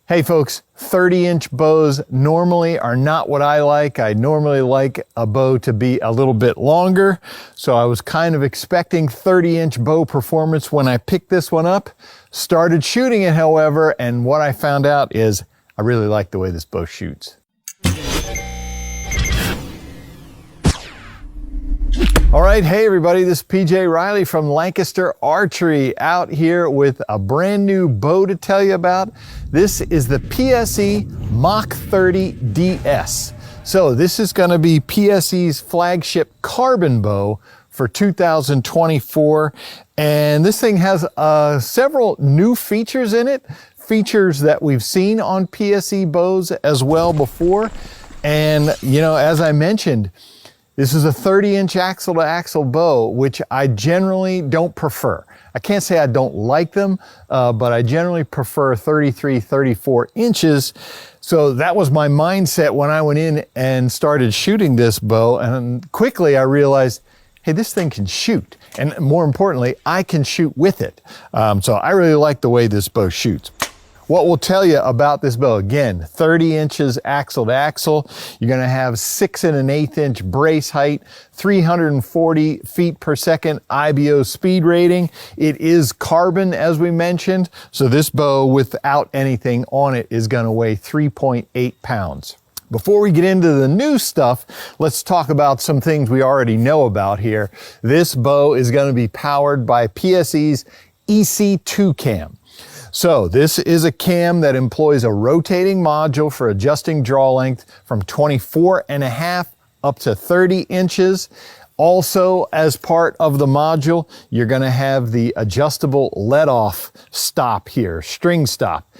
Hey folks, 30-inch bows normally are not what I like. I normally like a bow to be a little bit longer. So I was kind of expecting 30-inch bow performance when I picked this one up. Started shooting it, however, and what I found out is I really like the way this bow shoots. All right, hey everybody, this is PJ Riley from Lancaster Archery out here with a brand new bow to tell you about. This is the PSE Mach 30 DS. So this is going to be PSE's flagship carbon bow for 2024. And this thing has several new features in it, features that we've seen on PSE bows as well before. And, you know, as I mentioned, this is a 30-inch axle-to-axle bow, which I generally don't prefer. I can't say I don't like them, but I generally prefer 33, 34 inches. So that was my mindset when I went in and started shooting this bow. And quickly I realized, hey, this thing can shoot. And more importantly, I can shoot with it. So I really like the way this bow shoots. What we'll tell you about this bow, again, 30 inches axle to axle. You're gonna have 6 1/8 inch brace height, 340 feet per second IBO speed rating. It is carbon, as we mentioned. So this bow without anything on it is gonna weigh 3.8 pounds. Before we get into the new stuff, let's talk about some things we already know about here. This bow is gonna be powered by PSE's EC2 cam. So this is a cam that employs a rotating module for adjusting draw length from 24.5 up to 30 inches. Also, as part of the module, you're going to have the adjustable let-off stop here, string stop.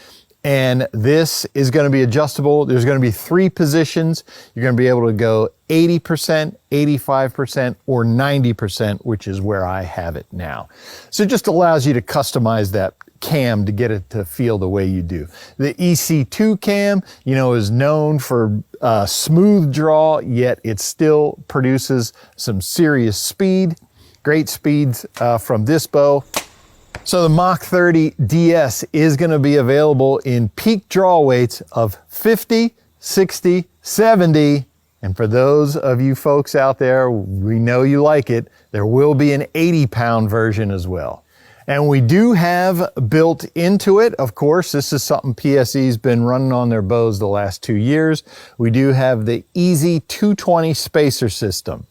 And this is going to be adjustable. There's going to be 3 positions. You're going to be able to go 80%, 85%, or 90%, which is where I have it now. So it just allows you to customize that cam to get it to feel the way you do. The EC2 cam, you know, is known for smooth draw, yet it still produces some serious speed. Great speeds from this bow. So the Mach 30 DS is going to be available in peak draw weights of 50, 60, 70. And for those of you folks out there, we know you like it, there will be an 80-pound version as well. And we do have built into it, of course, this is something PSE's been running on their bows the last 2 years. We do have the Easy 220 spacer system.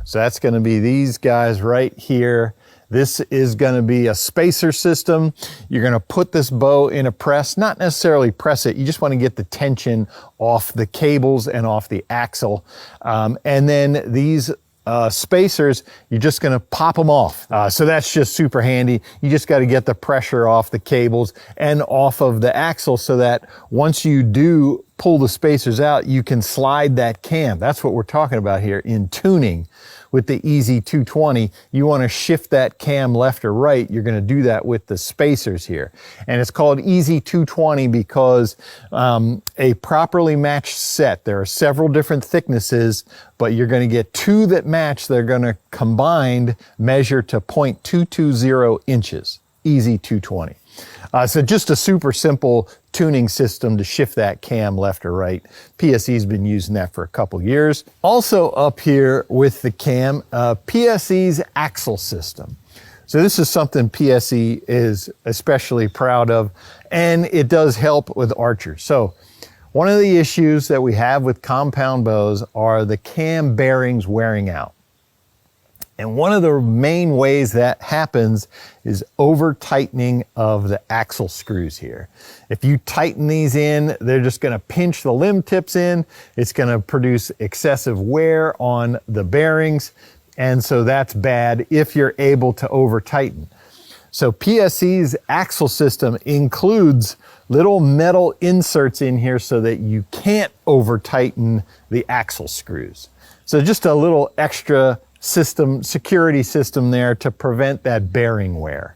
So that's going to be these guys right here. This is going to be a spacer system. You're going to put this bow in a press, not necessarily press it. You just want to get the tension off the cables and off the axle. And then these spacers, you're just going to pop them off. So that's just super handy. You just got to get the pressure off the cables and off of the axle so that once you do pull the spacers out, you can slide that cam. That's what we're talking about here in tuning. With the Easy 220, you want to shift that cam left or right. You're going to do that with the spacers here. And it's called Easy 220 because a properly matched set, there are several different thicknesses, but you're going to get 2 that match. They're going to combined measure to 0.220 inches. Easy 220. So just a super simple tuning system to shift that cam left or right. PSE's been using that for a couple years. Also up here with the cam, PSE's axle system. So this is something PSE is especially proud of, and it does help with archers. So one of the issues that we have with compound bows are the cam bearings wearing out. And one of the main ways that happens is over tightening of the axle screws here. If you tighten these in, they're just gonna pinch the limb tips in. It's gonna produce excessive wear on the bearings. And so that's bad if you're able to over tighten. So PSE's axle system includes little metal inserts in here so that you can't over tighten the axle screws. So just a little extra security system there to prevent that bearing wear.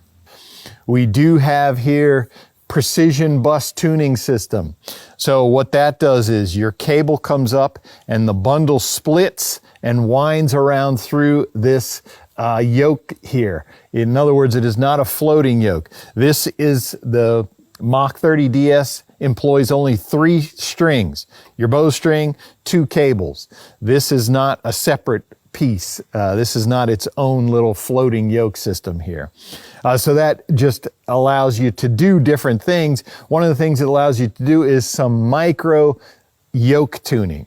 We do have here precision bus tuning system. So what that does is your cable comes up and the bundle splits and winds around through this yoke here. In other words, it is not a floating yoke. This is the Mach 30 DS employs only 3 strings, your bowstring, 2 cables. This is not a separate piece. This is not its own little floating yoke system here. So that just allows you to do different things. One of the things it allows you to do is some micro yoke tuning.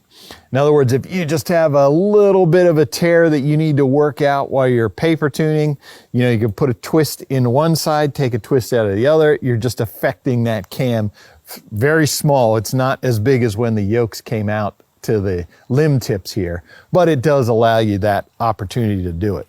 In other words, if you just have a little bit of a tear that you need to work out while you're paper tuning, you know, you can put a twist in one side, take a twist out of the other. You're just affecting that cam. Very small. It's not as big as when the yokes came out to the limb tips here, but it does allow you that opportunity to do it.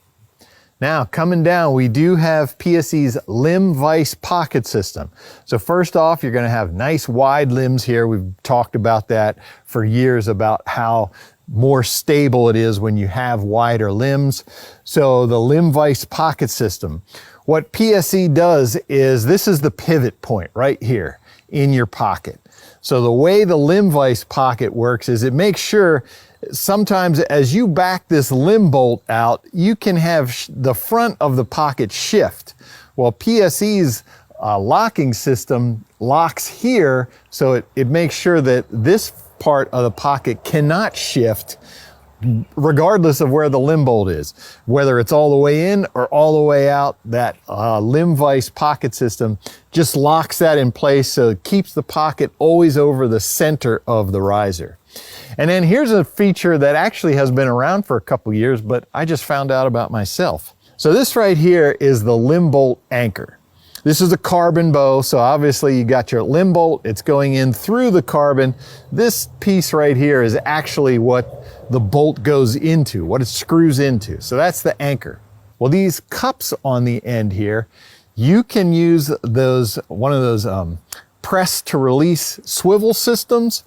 Now, coming down, we do have PSE's limb vise pocket system. So first off, you're going to have nice wide limbs here. We've talked about that for years, about how more stable it is when you have wider limbs. So the limb vise pocket system, what PSE does is, this is the pivot point right here in your pocket. So the way the limb vise pocket works is it makes sure sometimes as you back this limb bolt out, you can have the front of the pocket shift. Well, PSE's locking system locks here, so it makes sure that this part of the pocket cannot shift regardless of where the limb bolt is. Whether it's all the way in or all the way out, that limb vise pocket system just locks that in place, so it keeps the pocket always over the center of the riser. And then here's a feature that actually has been around for a couple years, but I just found out about myself. So this right here is the limb bolt anchor. This is a carbon bow, so obviously you got your limb bolt, it's going in through the carbon. This piece right here is actually what the bolt goes into, what it screws into. So that's the anchor. Well, these cups on the end here, you can use those, one of those press to release swivel systems,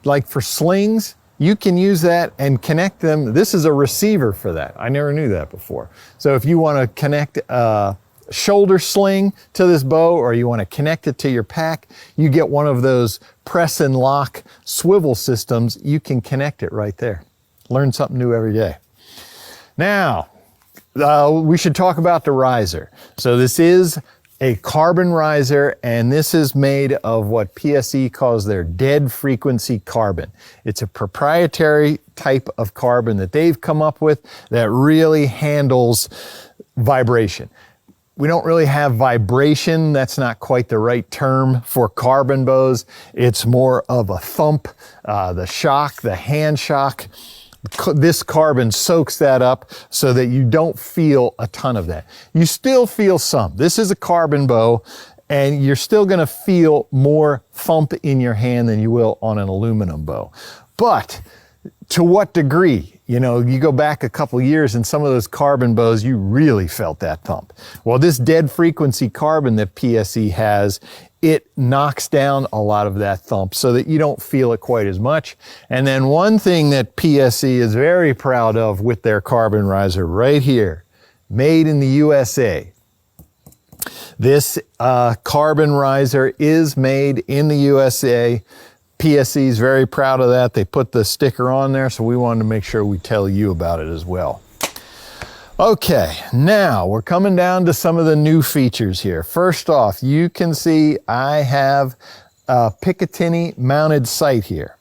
like for slings. You can use that and connect them. This is a receiver for that. I never knew that before. So if you want to connect a shoulder sling to this bow, or you want to connect it to your pack, you get one of those press and lock swivel systems. You can connect it right there. Learn something new every day. Now, we should talk about the riser. So this is a carbon riser, and this is made of what PSE calls their dead frequency carbon. It's a proprietary type of carbon that they've come up with that really handles vibration. We don't really have vibration. That's not quite the right term for carbon bows. It's more of a thump, the shock, the hand shock. This carbon soaks that up so that you don't feel a ton of that. You still feel some. This is a carbon bow, and you're still going to feel more thump in your hand than you will on an aluminum bow. But to what degree? You know, you go back a couple years and some of those carbon bows, you really felt that thump. Well, this dead frequency carbon that PSE has, it knocks down a lot of that thump so that you don't feel it quite as much. And then one thing that PSE is very proud of with their carbon riser right here, made in the USA. This carbon riser is made in the USA. PSE is very proud of that. They put the sticker on there, so we wanted to make sure we tell you about it as well. Okay, now we're coming down to some of the new features here. First off, you can see I have a Picatinny mounted sight here.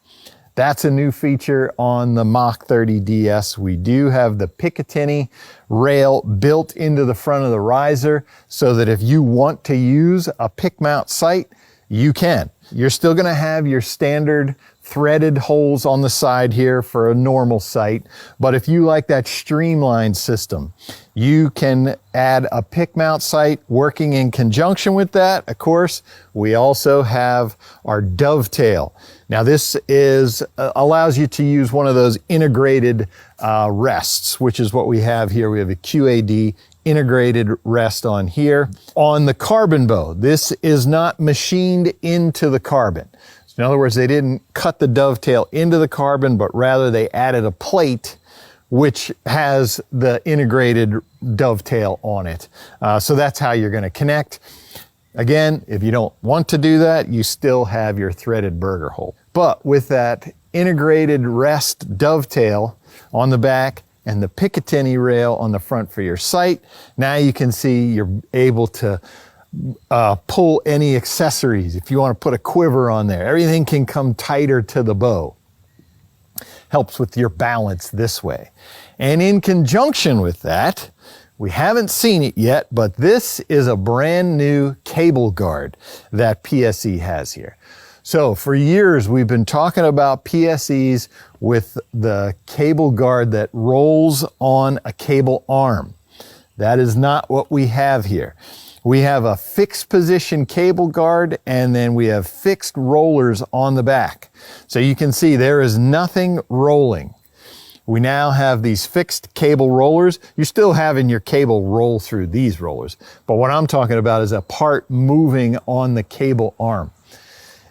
That's a new feature on the Mach 30 DS. We do have the Picatinny rail built into the front of the riser so that if you want to use a pick mount sight, you can. You're still going to have your standard threaded holes on the side here for a normal sight, but if you like that streamlined system, you can add a pick mount sight. Working in conjunction with that, of course, we also have our dovetail. Now this is allows you to use one of those integrated rests, which is what we have here. We have a QAD integrated rest on here. On the carbon bow, this is not machined into the carbon. So in other words, they didn't cut the dovetail into the carbon, but rather they added a plate which has the integrated dovetail on it. So that's how you're going to connect. Again, if you don't want to do that, you still have your threaded burger hole. But with that integrated rest dovetail on the back and the Picatinny rail on the front for your sight, now you can see you're able to pull any accessories, if you want to put a quiver on there, everything can come tighter to the bow. Helps with your balance this way. And in conjunction with that, we haven't seen it yet, but this is a brand new cable guard that PSE has here. So for years, we've been talking about PSEs with the cable guard that rolls on a cable arm. That is not what we have here. We have a fixed position cable guard, and then we have fixed rollers on the back. So you can see there is nothing rolling. We now have these fixed cable rollers. You're still having your cable roll through these rollers, but what I'm talking about is a part moving on the cable arm.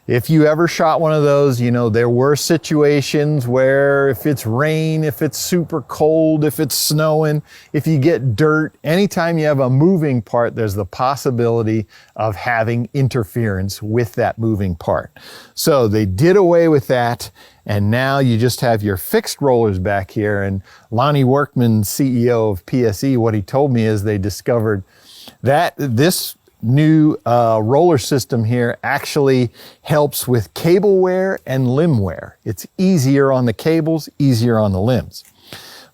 If you ever shot one of those, you know, there were situations where if it's rain, if it's super cold, if it's snowing, if you get dirt, anytime you have a moving part, there's the possibility of having interference with that moving part. So they did away with that, and now you just have your fixed rollers back here. And Lonnie Workman, CEO of PSE, what he told me is they discovered that this new roller system here actually helps with cable wear and limb wear. It's easier on the cables, easier on the limbs.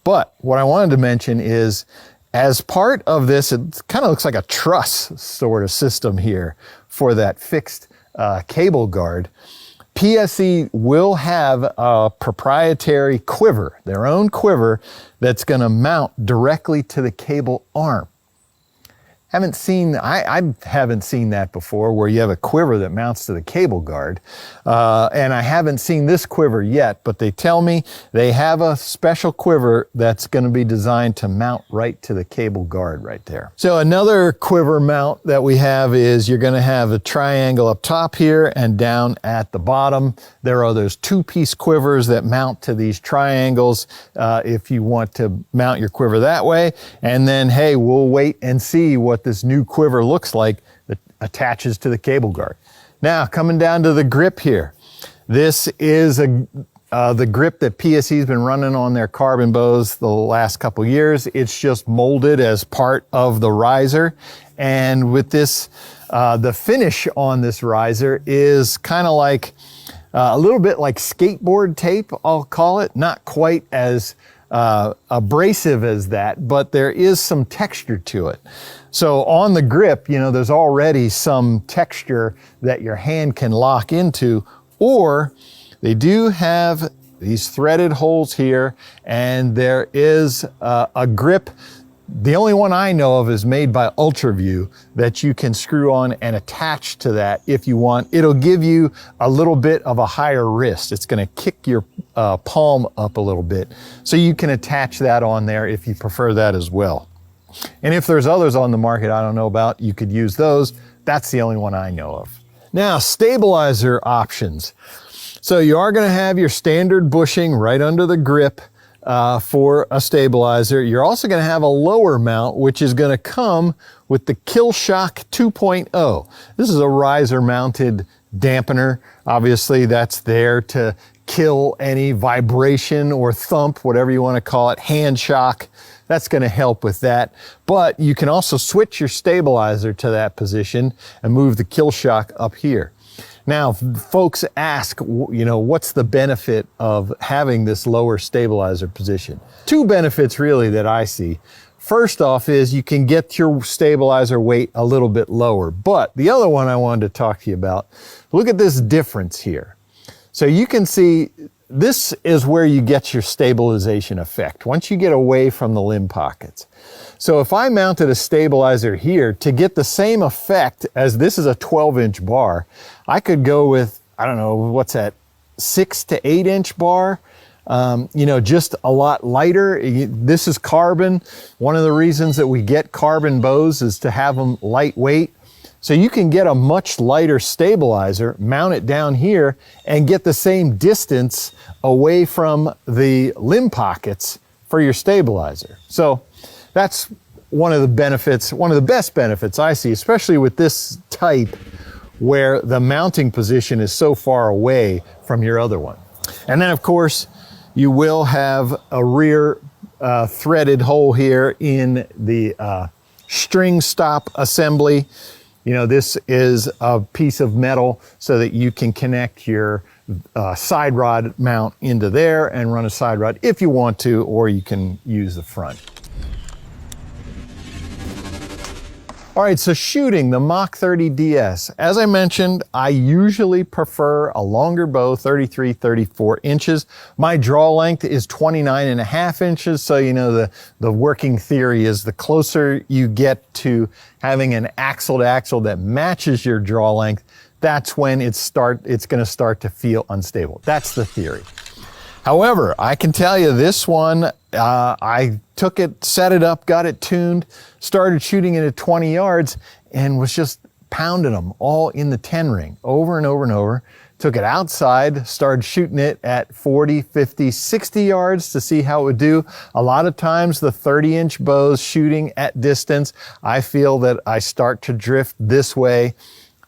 But what I wanted to mention is, as part of this, it kind of looks like a truss sort of system here for that fixed cable guard. PSE will have a proprietary quiver, their own quiver, that's going to mount directly to the cable arm. I haven't seen that before, where you have a quiver that mounts to the cable guard. And I haven't seen this quiver yet, but they tell me they have a special quiver that's going to be designed to mount right to the cable guard right there. So another quiver mount that we have is you're going to have a triangle up top here and down at the bottom. There are those two-piece quivers that mount to these triangles if you want to mount your quiver that way. And then, hey, we'll wait and see what this new quiver looks like that attaches to the cable guard. Now, coming down to the grip here. This is the grip that PSE's been running on their carbon bows the last couple years. It's just molded as part of the riser. And with this, the finish on this riser is kind of like a little bit like skateboard tape, I'll call it. Not quite as abrasive as that, but there is some texture to it. So on the grip, you know, there's already some texture that your hand can lock into, or they do have these threaded holes here, and there is a grip. The only one I know of is made by UltraView that you can screw on and attach to that if you want. It'll give you a little bit of a higher wrist. It's going to kick your palm up a little bit. So you can attach that on there if you prefer that as well. And if there's others on the market I don't know about, you could use those. That's the only one I know of. Now, stabilizer options. So you are going to have your standard bushing right under the grip for a stabilizer. You're also going to have a lower mount, which is going to come with the Killshock 2.0. This is a riser mounted dampener. Obviously, that's there to kill any vibration or thump, whatever you want to call it, hand shock. That's going to help with that. But you can also switch your stabilizer to that position and move the Killshock up here. Now, folks ask, you know, what's the benefit of having this lower stabilizer position? Two benefits really that I see. First off is you can get your stabilizer weight a little bit lower. But the other one I wanted to talk to you about, look at this difference here. So you can see this is where you get your stabilization effect, once you get away from the limb pockets. So if I mounted a stabilizer here to get the same effect, as this is a 12-inch bar, I could go with, I don't know, what's that, 6 to 8-inch bar, you know, just a lot lighter. This is carbon. One of the reasons that we get carbon bows is to have them lightweight. So you can get a much lighter stabilizer, mount it down here, and get the same distance away from the limb pockets for your stabilizer. So that's one of the benefits, one of the best benefits I see, especially with this type where the mounting position is so far away from your other one. And then of course, you will have a rear threaded hole here in the string stop assembly. You know, this is a piece of metal so that you can connect your side rod mount into there and run a side rod if you want to, or you can use the front. All right, so shooting the Mach 30 DS. As I mentioned, I usually prefer a longer bow, 33, 34 inches. My draw length is 29.5 inches, so you know the working theory is the closer you get to having an axle to axle that matches your draw length, that's when it's gonna start to feel unstable. That's the theory. However, I can tell you this one, I took it, set it up, got it tuned, started shooting it at 20 yards and was just pounding them all in the 10 ring over and over and over. Took it outside, started shooting it at 40, 50, 60 yards to see how it would do. A lot of times the 30-inch bows shooting at distance, I feel that I start to drift this way.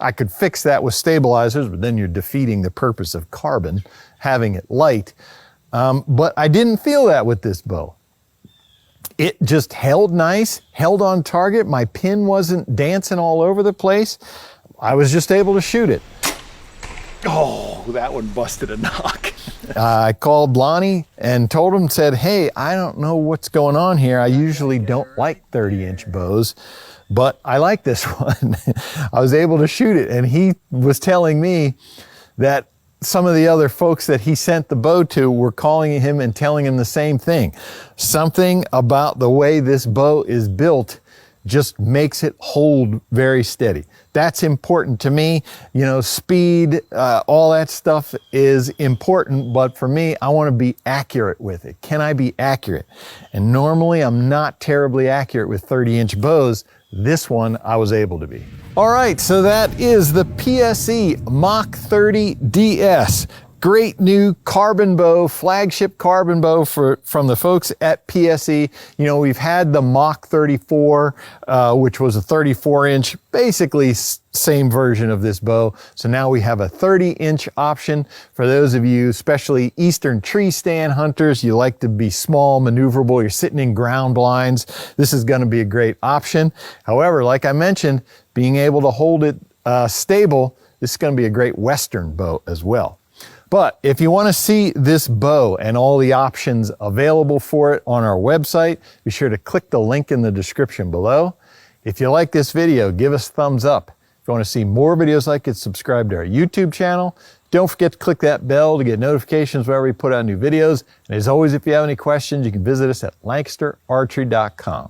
I could fix that with stabilizers, but then you're defeating the purpose of carbon, having it light. But I didn't feel that with this bow. It just held nice, held on target. My pin wasn't dancing all over the place. I was just able to shoot it. Oh, that one busted a knock. I called Lonnie and told him, said, hey, I don't know what's going on here. I usually don't like 30-inch bows, but I like this one. I was able to shoot it, and he was telling me that some of the other folks that he sent the bow to were calling him and telling him the same thing. Something about the way this bow is built just makes it hold very steady. That's important to me. You know, speed, all that stuff is important, but for me, I want to be accurate with it. Can I be accurate? And normally I'm not terribly accurate with 30-inch bows. This one I was able to be. All right, so that is the PSE Mach 30 DS. Great new carbon bow, flagship carbon bow from the folks at PSE. You know, we've had the Mach 34, which was a 34-inch, basically same version of this bow. So now we have a 30-inch option for those of you, especially eastern tree stand hunters. You like to be small, maneuverable. You're sitting in ground blinds. This is going to be a great option. However, like I mentioned, being able to hold it stable, this is going to be a great Western bow as well. But if you want to see this bow and all the options available for it on our website, be sure to click the link in the description below. If you like this video, give us a thumbs up. If you want to see more videos like it, subscribe to our YouTube channel. Don't forget to click that bell to get notifications whenever we put out new videos. And as always, if you have any questions, you can visit us at LancasterArchery.com.